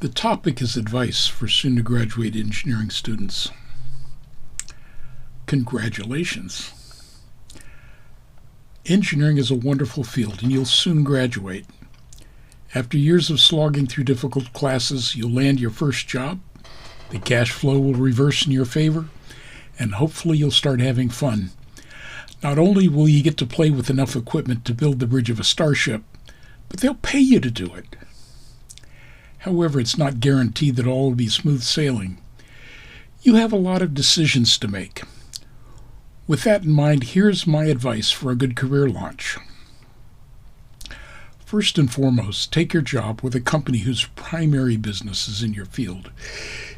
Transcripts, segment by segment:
The topic is advice for soon-to-graduate engineering students. Congratulations. Engineering is a wonderful field and you'll soon graduate. After years of slogging through difficult classes, you'll land your first job, the cash flow will reverse in your favor, and hopefully you'll start having fun. Not only will you get to play with enough equipment to build the bridge of a starship, but they'll pay you to do it. However, it's not guaranteed that all will be smooth sailing. You have a lot of decisions to make. With that in mind, here's my advice for a good career launch. First and foremost, take your job with a company whose primary business is in your field.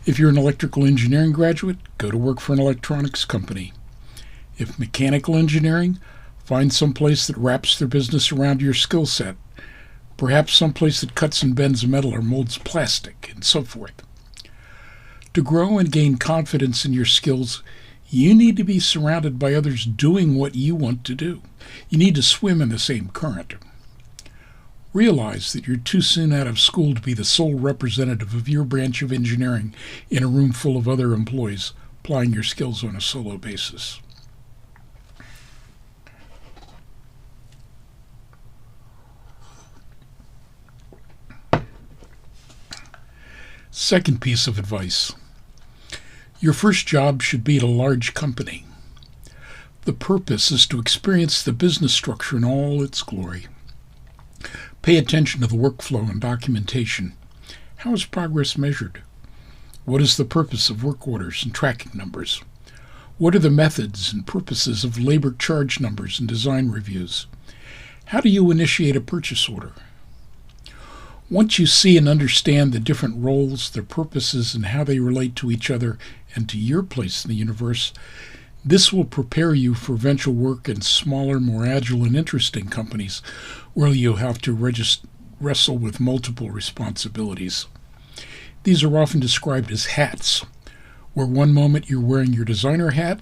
If you're an electrical engineering graduate, go to work for an electronics company. If mechanical engineering, find some place that wraps their business around your skill set. Perhaps someplace that cuts and bends metal or molds plastic, and so forth. To grow and gain confidence in your skills, you need to be surrounded by others doing what you want to do. You need to swim in the same current. Realize that you're too soon out of school to be the sole representative of your branch of engineering in a room full of other employees applying your skills on a solo basis. Second piece of advice. Your first job should be at a large company. The purpose is to experience the business structure in all its glory. Pay attention to the workflow and documentation. How is progress measured? What is the purpose of work orders and tracking numbers? What are the methods and purposes of labor charge numbers and design reviews? How do you initiate a purchase order? Once you see and understand the different roles, their purposes, and how they relate to each other and to your place in the universe, this will prepare you for eventual work in smaller, more agile, and interesting companies where you'll have to wrestle with multiple responsibilities. These are often described as hats, where one moment you're wearing your designer hat,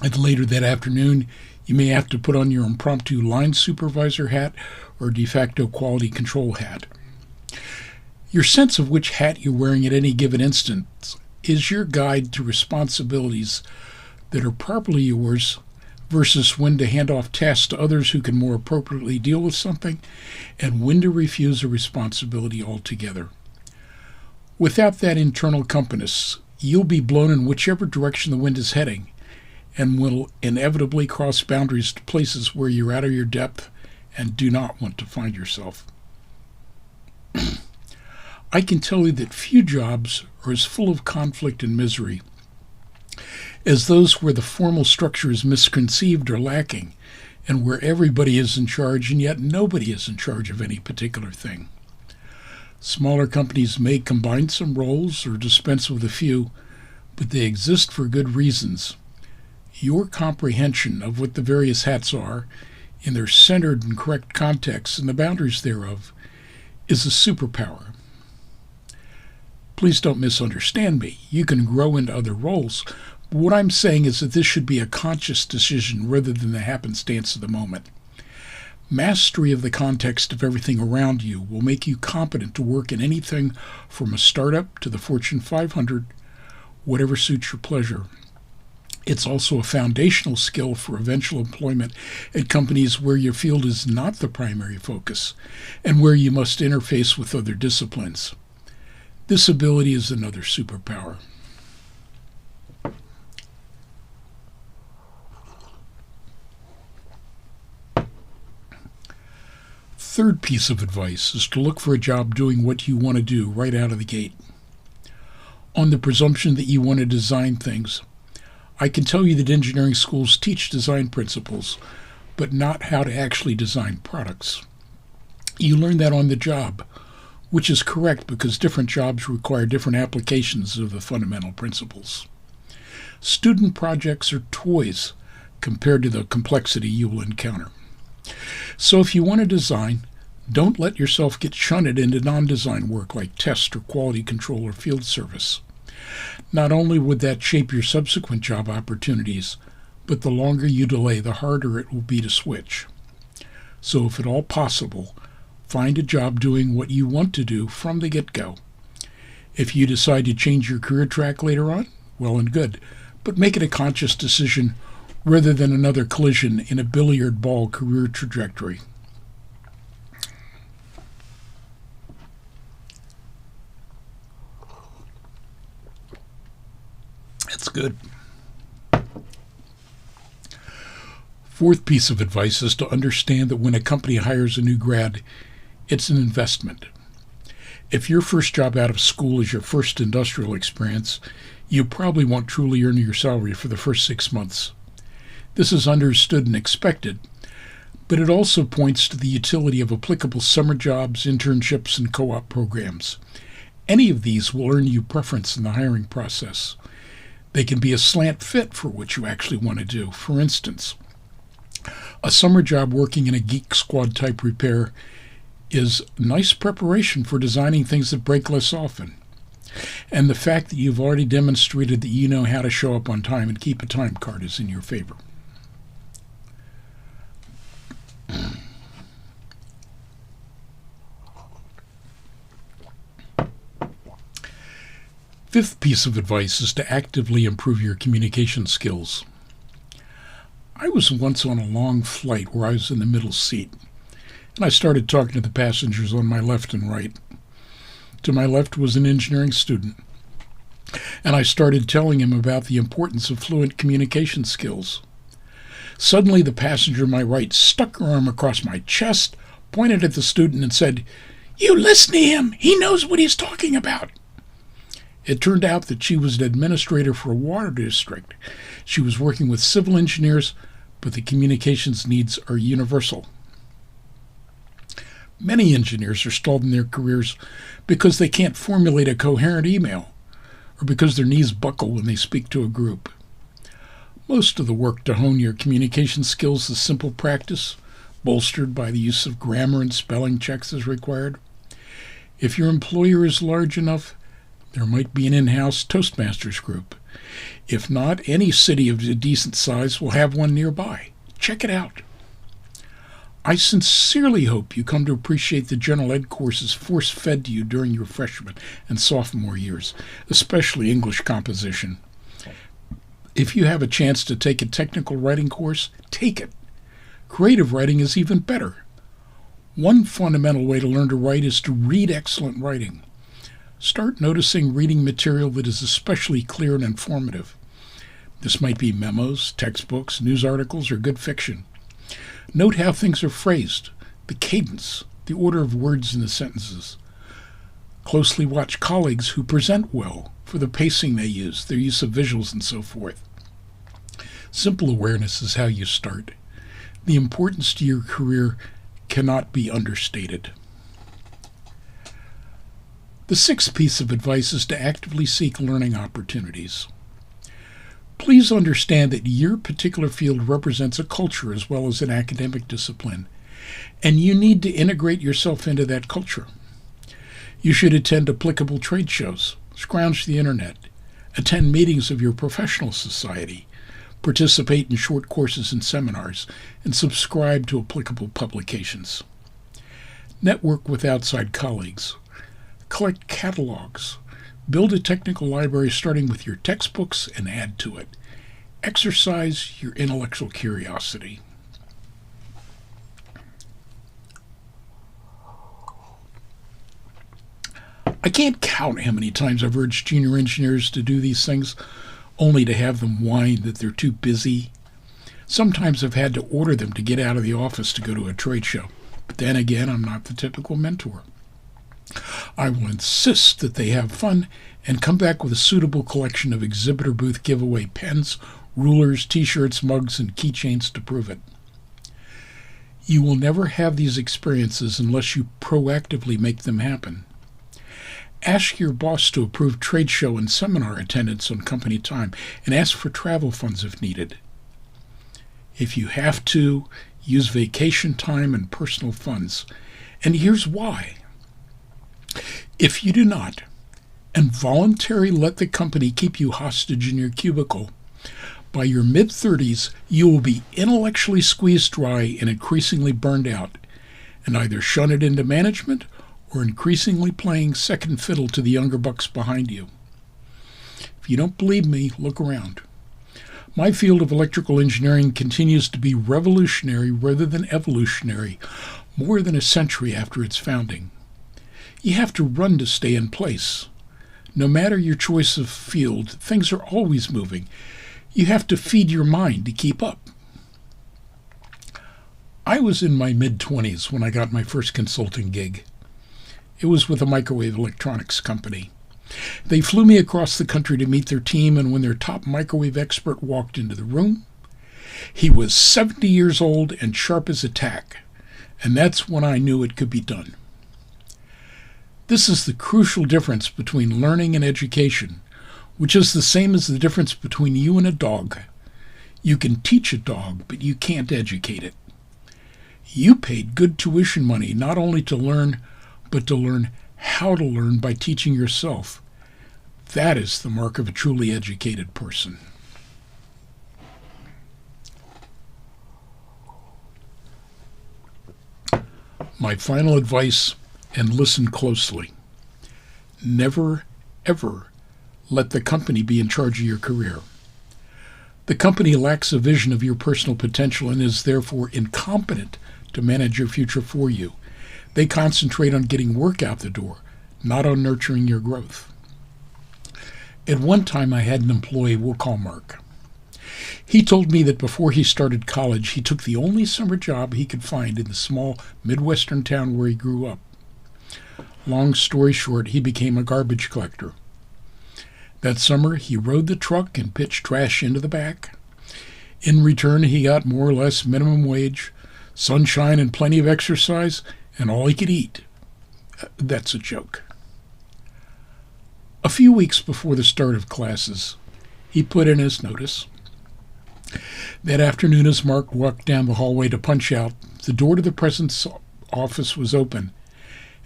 and later that afternoon you may have to put on your impromptu line supervisor hat or de facto quality control hat. Your sense of which hat you're wearing at any given instance is your guide to responsibilities that are properly yours versus when to hand off tasks to others who can more appropriately deal with something and when to refuse a responsibility altogether. Without that internal compass, you'll be blown in whichever direction the wind is heading and will inevitably cross boundaries to places where you're out of your depth and do not want to find yourself. I can tell you that few jobs are as full of conflict and misery as those where the formal structure is misconceived or lacking, and where everybody is in charge and yet nobody is in charge of any particular thing. Smaller companies may combine some roles or dispense with a few, but they exist for good reasons. Your comprehension of what the various hats are, in their centered and correct context and the boundaries thereof, is a superpower. Please don't misunderstand me. You can grow into other roles. But what I'm saying is that this should be a conscious decision rather than the happenstance of the moment. Mastery of the context of everything around you will make you competent to work in anything from a startup to the Fortune 500, whatever suits your pleasure. It's also a foundational skill for eventual employment at companies where your field is not the primary focus and where you must interface with other disciplines. This ability is another superpower. Third piece of advice is to look for a job doing what you want to do right out of the gate. On the presumption that you want to design things, I can tell you that engineering schools teach design principles, but not how to actually design products. You learn that on the job, which is correct because different jobs require different applications of the fundamental principles. Student projects are toys compared to the complexity you will encounter. So if you want to design, don't let yourself get shunted into non-design work like test or quality control or field service. Not only would that shape your subsequent job opportunities, but the longer you delay, the harder it will be to switch. So if at all possible, find a job doing what you want to do from the get-go. If you decide to change your career track later on, well and good, but make it a conscious decision rather than another collision in a billiard ball career trajectory. That's good. Fourth piece of advice is to understand that when a company hires a new grad, it's an investment. If your first job out of school is your first industrial experience, you probably won't truly earn your salary for the first 6 months. This is understood and expected, but it also points to the utility of applicable summer jobs, internships, and co-op programs. Any of these will earn you preference in the hiring process. They can be a slant fit for what you actually want to do. For instance, a summer job working in a Geek Squad type repair is nice preparation for designing things that break less often. And the fact that you've already demonstrated that you know how to show up on time and keep a time card is in your favor. Fifth piece of advice is to actively improve your communication skills. I was once on a long flight where I was in the middle seat, and I started talking to the passengers on my left and right. To my left was an engineering student, and I started telling him about the importance of fluent communication skills. Suddenly, the passenger on my right stuck her arm across my chest, pointed at the student, and said, "You listen to him! He knows what he's talking about!" It turned out that she was an administrator for a water district. She was working with civil engineers, but the communications needs are universal. Many engineers are stalled in their careers because they can't formulate a coherent email, or because their knees buckle when they speak to a group. Most of the work to hone your communication skills is simple practice, bolstered by the use of grammar and spelling checks as required. If your employer is large enough, there might be an in-house Toastmasters group. If not, any city of a decent size will have one nearby. Check it out. I sincerely hope you come to appreciate the general ed courses force-fed to you during your freshman and sophomore years, especially English composition. If you have a chance to take a technical writing course, take it. Creative writing is even better. One fundamental way to learn to write is to read excellent writing. Start noticing reading material that is especially clear and informative. This might be memos, textbooks, news articles, or good fiction. Note how things are phrased, the cadence, the order of words in the sentences. Closely watch colleagues who present well for the pacing they use, their use of visuals, and so forth. Simple awareness is how you start. The importance to your career cannot be understated. The sixth piece of advice is to actively seek learning opportunities. Please understand that your particular field represents a culture as well as an academic discipline, and you need to integrate yourself into that culture. You should attend applicable trade shows, scrounge the internet, attend meetings of your professional society, participate in short courses and seminars, and subscribe to applicable publications. Network with outside colleagues. Collect catalogs. Build a technical library starting with your textbooks and add to it. Exercise your intellectual curiosity. I can't count how many times I've urged junior engineers to do these things, only to have them whine that they're too busy. Sometimes I've had to order them to get out of the office to go to a trade show, but then again, I'm not the typical mentor. I will insist that they have fun and come back with a suitable collection of exhibitor booth giveaway pens, rulers, t-shirts, mugs, and keychains to prove it. You will never have these experiences unless you proactively make them happen. Ask your boss to approve trade show and seminar attendance on company time, and ask for travel funds if needed. If you have to, use vacation time and personal funds. And here's why. If you do not, and voluntarily let the company keep you hostage in your cubicle, by your mid-30s, you will be intellectually squeezed dry and increasingly burned out, and either shun it into management or increasingly playing second fiddle to the younger bucks behind you? If you don't believe me, look around. My field of electrical engineering continues to be revolutionary rather than evolutionary, more than a century after its founding. You have to run to stay in place. No matter your choice of field, things are always moving. You have to feed your mind to keep up. I was in my mid-20s when I got my first consulting gig. It was with a microwave electronics company. They flew me across the country to meet their team, and when their top microwave expert walked into the room, he was 70 years old and sharp as a tack, and that's when I knew it could be done. This is the crucial difference between learning and education, which is the same as the difference between you and a dog. You can teach a dog, but you can't educate it. You paid good tuition money not only to learn, but to learn how to learn by teaching yourself. That is the mark of a truly educated person. My final advice, and listen closely. Never, ever let the company be in charge of your career. The company lacks a vision of your personal potential and is therefore incompetent to manage your future for you. They concentrate on getting work out the door, not on nurturing your growth. At one time, I had an employee we'll call Mark. He told me that before he started college, he took the only summer job he could find in the small Midwestern town where he grew up. Long story short, he became a garbage collector. That summer, he rode the truck and pitched trash into the back. In return, he got more or less minimum wage, sunshine and plenty of exercise, and all he could eat. That's a joke. A few weeks before the start of classes, he put in his notice. That afternoon, as Mark walked down the hallway to punch out, the door to the president's office was open,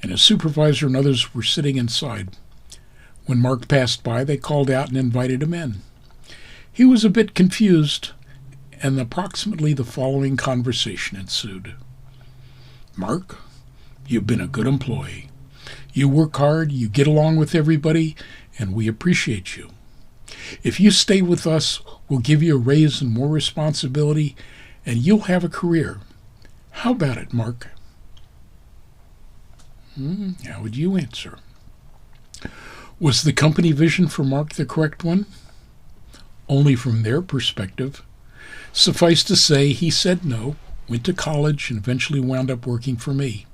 and his supervisor and others were sitting inside. When Mark passed by, they called out and invited him in. He was a bit confused, and approximately the following conversation ensued. "Mark, you've been a good employee. You work hard, you get along with everybody, and we appreciate you. If you stay with us, we'll give you a raise and more responsibility, and you'll have a career. How about it, Mark?" How would you answer? Was the company vision for Mark the correct one? Only from their perspective. Suffice to say, he said no, went to college, and eventually wound up working for me.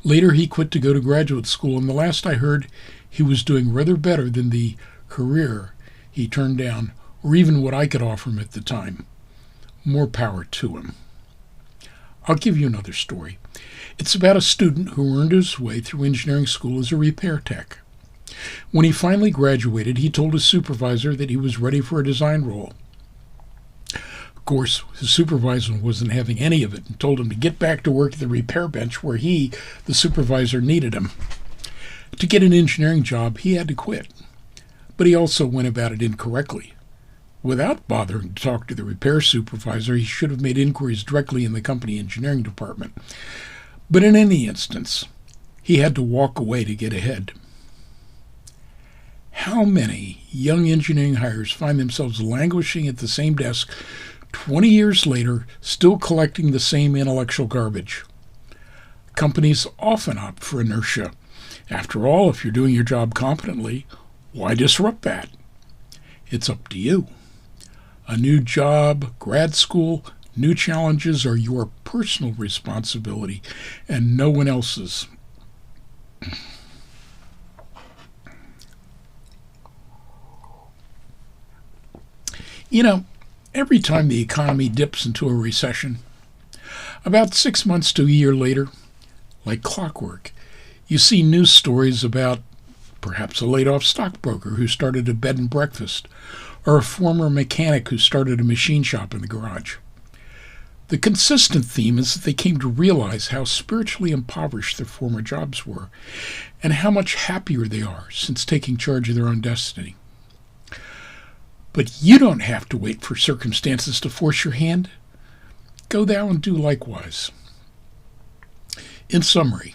Later, he quit to go to graduate school, and the last I heard, he was doing rather better than the career he turned down, or even what I could offer him at the time. More power to him. I'll give you another story. It's about a student who earned his way through engineering school as a repair tech. When he finally graduated, he told his supervisor that he was ready for a design role. Of course, his supervisor wasn't having any of it and told him to get back to work at the repair bench where he, the supervisor, needed him. To get an engineering job, he had to quit. But he also went about it incorrectly. Without bothering to talk to the repair supervisor, he should have made inquiries directly in the company engineering department. But in any instance, he had to walk away to get ahead. How many young engineering hires find themselves languishing at the same desk 20 years later, still collecting the same intellectual garbage? Companies often opt for inertia. After all, if you're doing your job competently, why disrupt that? It's up to you. A new job, grad school, new challenges are your personal responsibility and no one else's. You know, every time the economy dips into a recession, about 6 months to a year later, like clockwork, you see news stories about perhaps a laid-off stockbroker who started a bed and breakfast, or a former mechanic who started a machine shop in the garage. The consistent theme is that they came to realize how spiritually impoverished their former jobs were, and how much happier they are since taking charge of their own destiny. But you don't have to wait for circumstances to force your hand. Go thou and do likewise. In summary,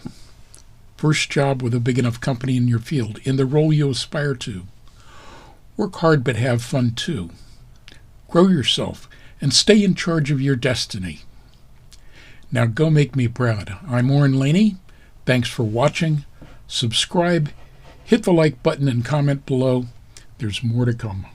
first job with a big enough company in your field, in the role you aspire to. Work hard but have fun too. Grow yourself and stay in charge of your destiny. Now go make me proud. I'm Oren Laney. Thanks for watching. Subscribe, hit the like button and comment below. There's more to come.